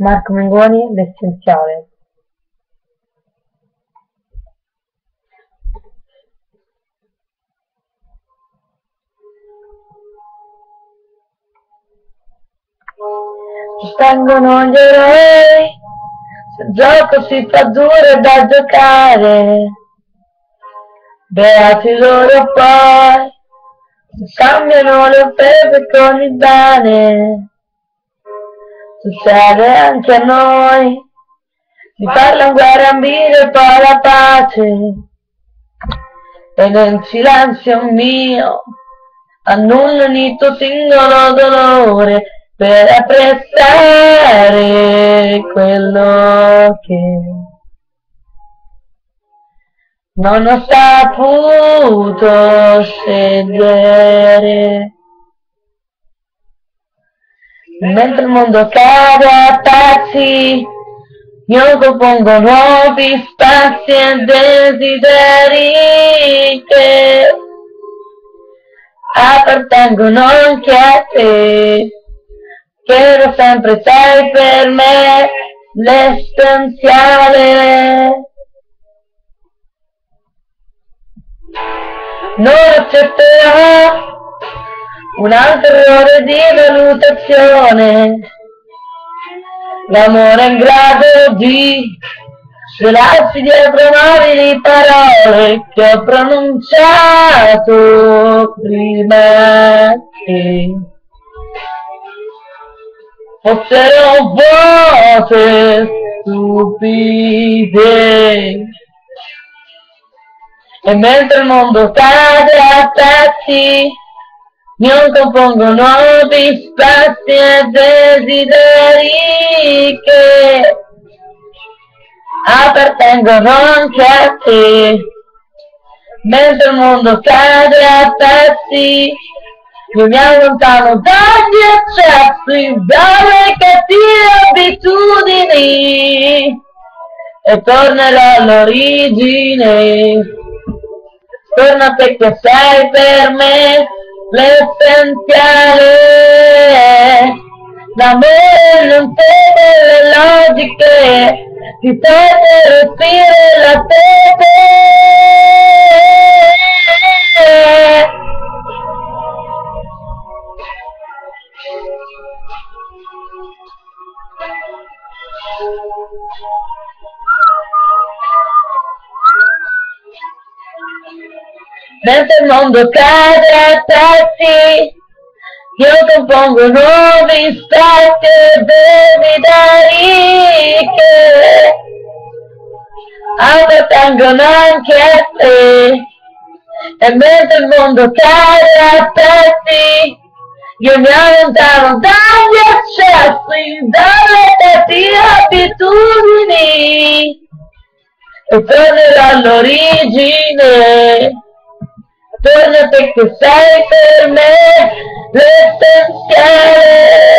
Marco Mengoni, l'essenziale. Ci stanno gli eroi, se il gioco si fa duro da giocare, beati loro poi, se cambiano le offese con il bene. Succede anche a noi, si parla in guerra ambire e poi la pace, e nel silenzio mio annullo ogni tuo singolo dolore per apprezzare quello che non ho saputo scegliere. Mentre il mondo cade a pezzi, io compongo nuovi spazi e desideri che appartengono anche a te, che da sempre sei per me l'essenziale. Non accetterò un altro errore di valutazione, l'amore è in grado di svelarsi dietro nobili parole che ho pronunciato prima che fossero vuote, stupide. E mentre il mondo cade a pezzi, io compongo nuovi spazi e desideri che appartengono anche a te. Mentre il mondo cade a pezzi, io mi allontano dagli eccessi, dalle cattive abitudini e tornerò all'origine. Torna a te che sei per me l'essenziale. L'amore non teme le logiche, ti tende il respiro e la sete. Mentre il mondo cade a pezzi, io compongo nuovi spazi e desideri che appartengono anche a te. E mentre il mondo cade a pezzi, io mi allontano dagli eccessi, dalle cattive abitudini e tornerò all'origine. Torna te che sei per me l'essenziale.